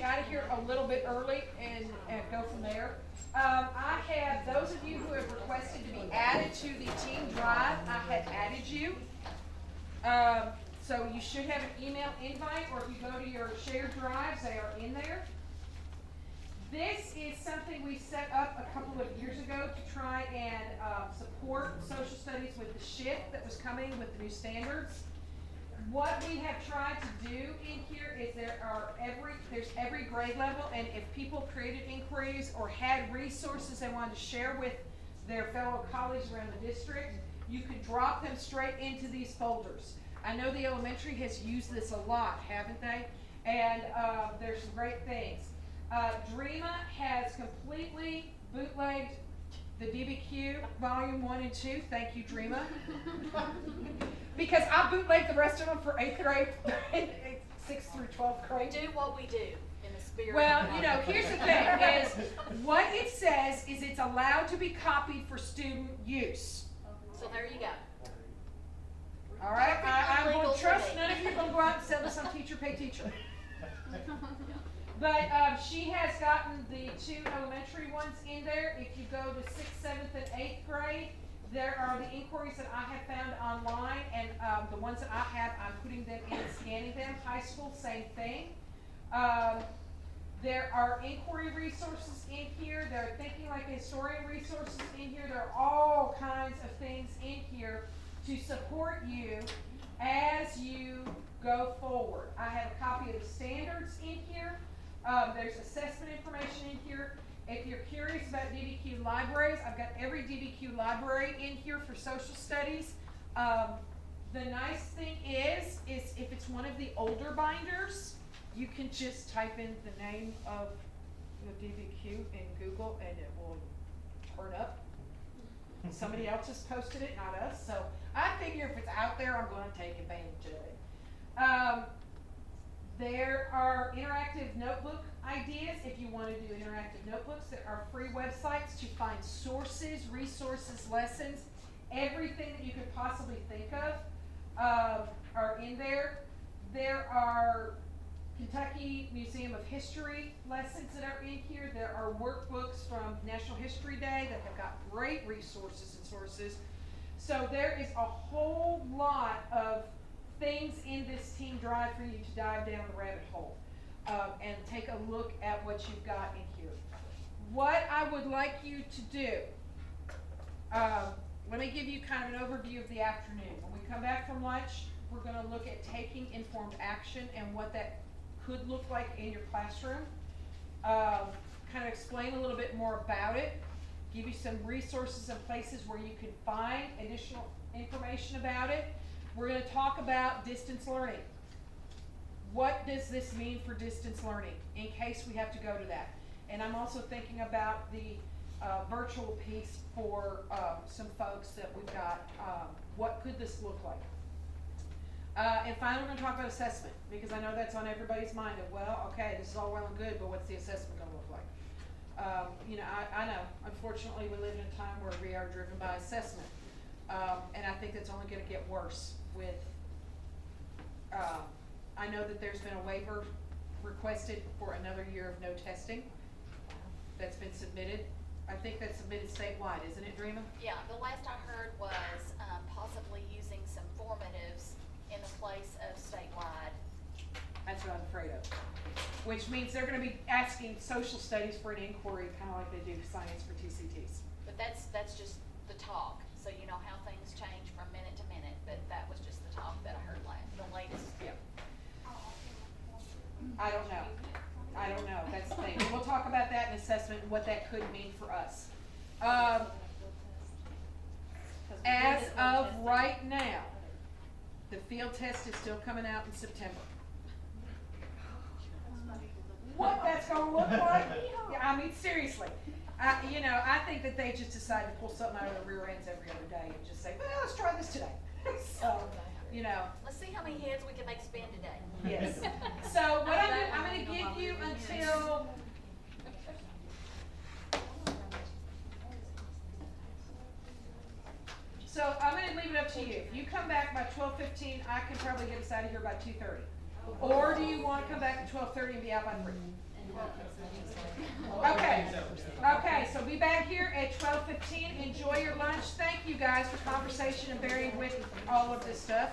you out of here a little bit early and go from there. I have, those of you who have requested to be added to the team drive, I had added you. So you should have an email invite, or if you go to your shared drives, they are in there. This is something we set up a couple of years ago to try and support social studies with the shift that was coming with the new standards. What we have tried to do in here is there's every grade level, and if people created inquiries or had resources they wanted to share with their fellow colleagues around the district, you could drop them straight into these folders. I know the elementary has used this a lot, haven't they? And there's some great things. DREMA has completely bootlegged the DBQ volume 1 and 2. Thank you, DREMA. Because I bootlegged the rest of them for 8th grade, 6th through 12th grade. We do what we do in the spirit. Well, you know, here's the thing is, what it says is it's allowed to be copied for student use. So there you go. All right, I'm going Legal to trust today. none of you are going to go out and sell to some teacher, pay teacher. But she has gotten the 2 elementary ones in there. If you go to 6th, 7th, and 8th grade, there are the inquiries that I have found online, and the ones that I have, I'm putting them in and scanning them. High school, same thing. There are inquiry resources in here. There are thinking like a historian resources in here. There are all kinds of things in here to support you as you go forward. I have a copy of the standards in here. There's assessment information in here. If you're curious about DBQ libraries, I've got every DBQ library in here for social studies. The nice thing is if it's one of the older binders, you can just type in the name of the DBQ in Google and it will turn up. Somebody else has posted it, not us. So I figure if it's out there, I'm going to take advantage of it. There are interactive notebook ideas. If you want to do interactive notebooks, there are free websites to find sources, resources, lessons, everything that you could possibly think of are in there. There are Kentucky Museum of History lessons that are in here. There are workbooks from National History Day that have got great resources and sources. So there is a whole lot of things in this team drive for you to dive down the rabbit hole and take a look at what you've got in here. What I would like you to do, let me give you kind of an overview of the afternoon. When we come back from lunch, we're going to look at taking informed action and what that could look like in your classroom. Kind of explain a little bit more about it, give you some resources and places where you can find additional information about it. We're going to talk about distance learning. What does this mean for distance learning in case we have to go to that? And I'm also thinking about the virtual piece for some folks that we've got. What could this look like? And finally, we're going to talk about assessment, because I know that's on everybody's mind of, well, okay, this is all well and good, but what's the assessment going to look like? You know, I know, unfortunately, we live in a time where we are driven by assessment. And I think that's only going to get worse with, I know that there's been a waiver requested for another year of no testing that's been submitted. I think that's submitted statewide, isn't it, Dreama? Yeah, the last I heard was possibly using some formatives in the place of statewide. That's what I'm afraid of. Which means they're going to be asking social studies for an inquiry, kind of like they do science for TCTs. But that's just the talk. So you know how things change from minute to minute, but that was just the talk that I heard the latest. Yeah. I don't know. I don't know. That's the thing. We'll talk about that in assessment and what that could mean for us. As of right now, the field test is still coming out in September. What that's going to look like? Yeah, I mean, seriously. You know, I think that they just decide to pull something out of their rear ends every other day and just say, well, let's try this today. So, you know. Let's see how many heads we can make spin today. Yes. So what I'm going to give you until so I'm going to leave it up to you. If you come back by 12:15, I can probably get us out of here by 2:30. Or do you want to come back at 12:30 and be out by 3? Okay, okay, so be back here at 12:15. Enjoy your lunch. Thank you guys for conversation and bearing with all of this stuff.